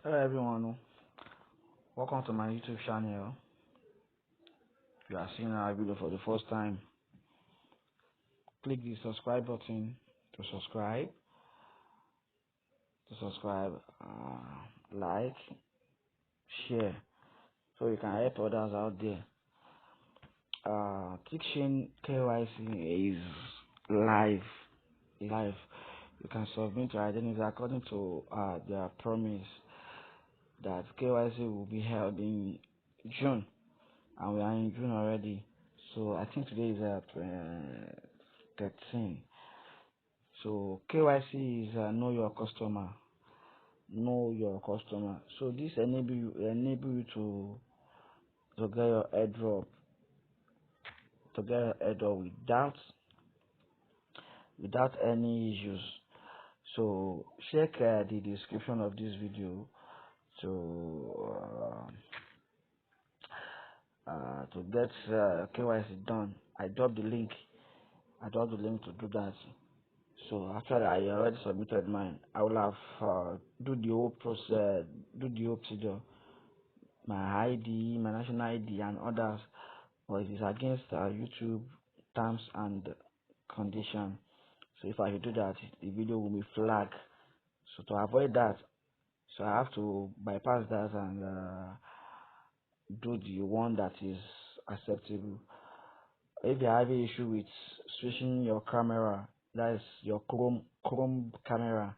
Hello everyone, welcome to my YouTube channel. If you are seeing our video for the first time, click the subscribe button to subscribe, like, share, so you can help others out there. TikChain KYC is live. You can submit your identity according to their promise that KYC will be held in June, and we are in June already. So I think today is 13. So KYC is know your customer. Know your customer. So this enable you to get your airdrop without any issues. So check the description of this video to get KYC done. I dropped the link. To do that. So after I already submitted mine, I will have do the whole process, do the whole procedure, my ID, my national ID, and others. But it is against YouTube terms and condition. So if I do that, the video will be flagged. So to avoid that, so I have to bypass that and do the one that is acceptable. If you have an issue with switching your camera, that is your Chrome camera,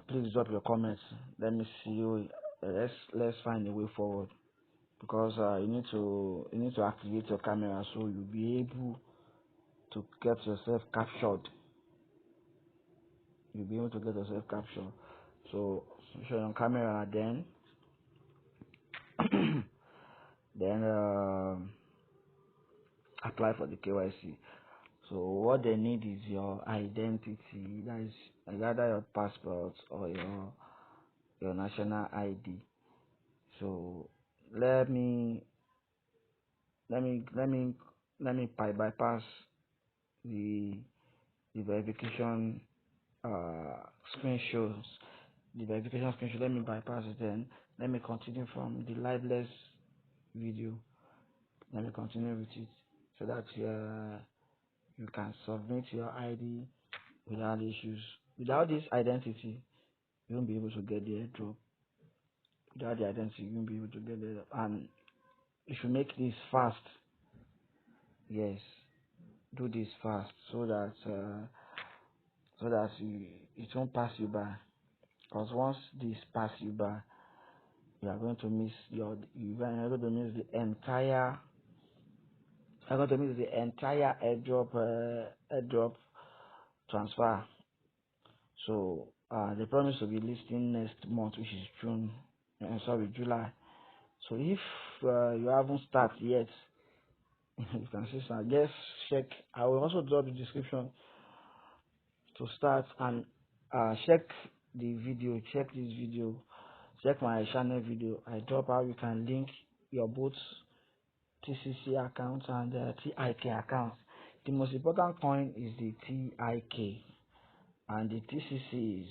please drop your comments. Let me see you. Let's find a way forward, because you need to activate your camera so you'll be able to get yourself captured. You'll be able to get yourself captured. So show your camera, then then apply for the KYC. So what they need is your identity. That is either your passport or your national ID. So let me bypass the verification screenshots. Let me bypass it. Then let me continue from the liveless video. Let me continue with it so that you can submit your ID without issues. Without this identity, you won't be able to get the airdrop. Without the identity, you won't be able to get the airdrop. And you should make this fast. Yes, do this fast so that it won't pass you by. Because once this pass you by, you are going to miss the entire airdrop transfer. So they promise to be listing next month, which is July. So if you haven't started yet, you can see some. Just check. I will also drop the description to start, and check the video. Check this video. Check my channel video. I drop how you can link your both TCC account and TIK account. The most important coin is the TIK, and the TCC is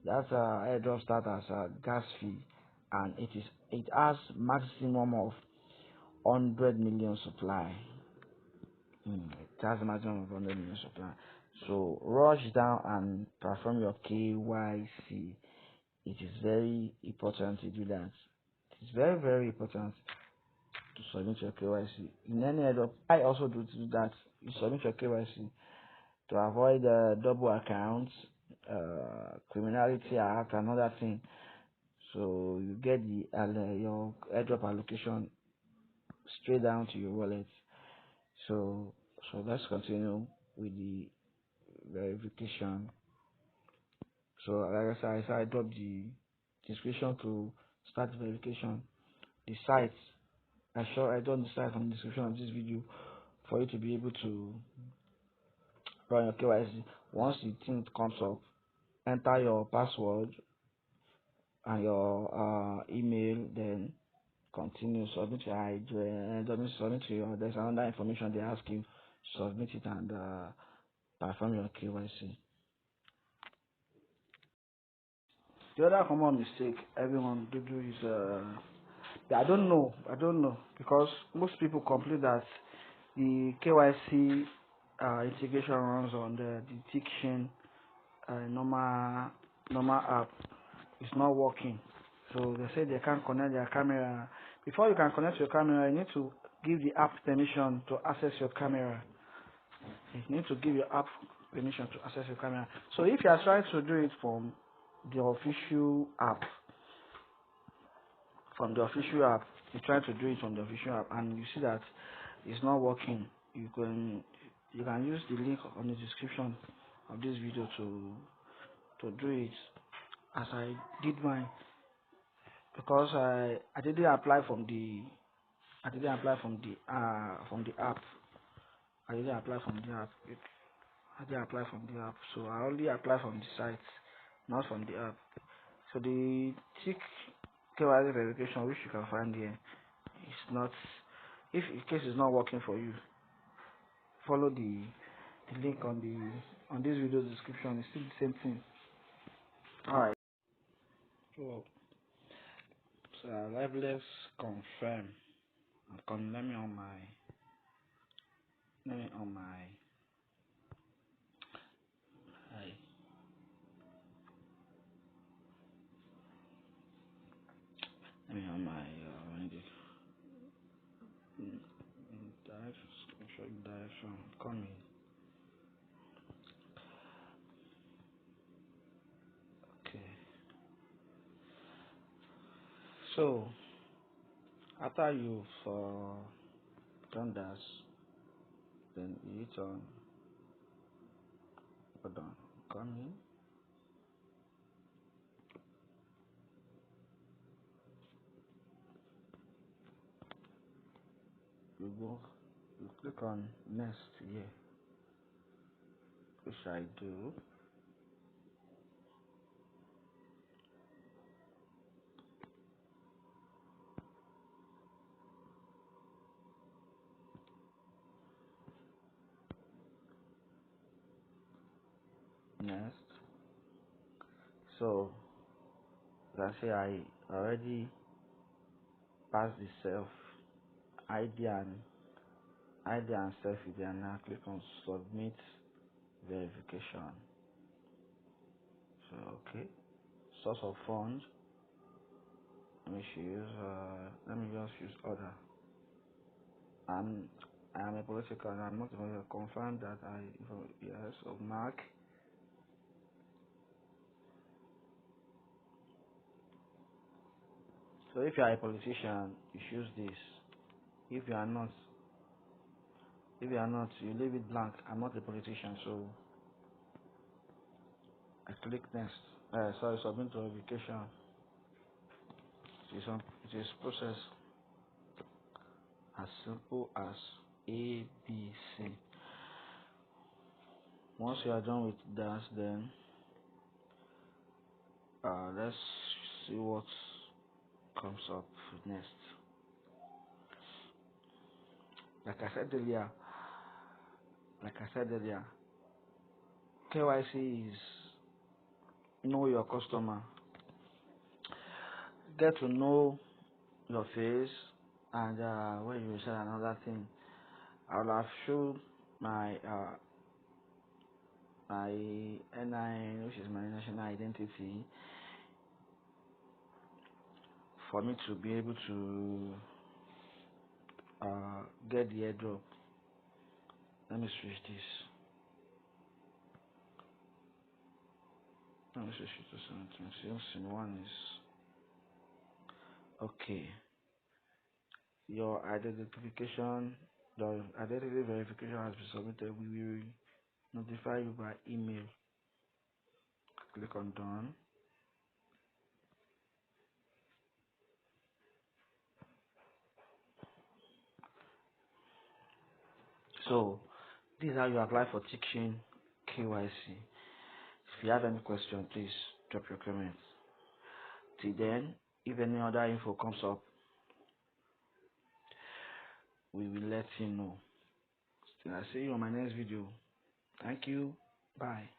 that's airdrop start as a gas fee, and it has maximum of 100 million supply. It has a maximum of 100 million supply. So rush down and perform your KYC. It is very important to do that. It is very, very important to submit your KYC. In any airdrop, I also do that. You submit your KYC to avoid double accounts, criminality act, another thing. So you get your airdrop allocation straight down to your wallet. So let's continue with the verification. So like I said, I dropped the description to start verification. The site, I dropped the site on the description of this video for you to be able to run your KYC. Once the thing comes up, enter your password and your email, then continue, submit your ID, there's another information they ask you, submit it and perform your KYC. The other common mistake everyone do is I don't know because most people complain that the KYC integration runs on the TikChain normal app. It's not working. So they say they can't connect their camera. Before you can connect your camera, you need to give the app permission to access your camera. You need to give your app permission to access your camera. So if you are trying to do it from the official app, you try to do it from the official app and you see that it's not working, you can use the link on the description of this video to do it as I did mine, because I didn't apply from the app. So I only apply from the site, not from the app. So the tick KYC verification, which you can find here, is not. If in case it's not working for you, follow the link on this video description. It's still the same thing. Alright. So let's confirm. Let me on my hi. Let me on my direction coming. Okay. So after you've done that, then you hit on coming. You click on next here, which I do. Next. So you can see I already passed the self ID and self ID, and now click on submit verification. So okay, source of funds. Let me just use order. I am a political, and I'm not going to confirm that yes of mark. So if you are a politician, you choose this. If you are not, you leave it blank. I'm not a politician, so I click next. Sorry, submit verification. It is process as simple as A, B, C. Once you are done with that, then let's see what comes up next. Like I said earlier, KYC is know your customer. Get to know your face, and when you said another thing, I will have shown my NI, which is my national identity, for me to be able to get the airdrop. Let me switch this. Let me switch it to something. Since one is okay. Your identity verification has been submitted. We will notify you by email. Click on done. So this is how you apply for TikChain KYC. If you have any question, please drop your comments. Till then, if any other info comes up, we will let you know. I'll see you on my next video. Thank you. Bye.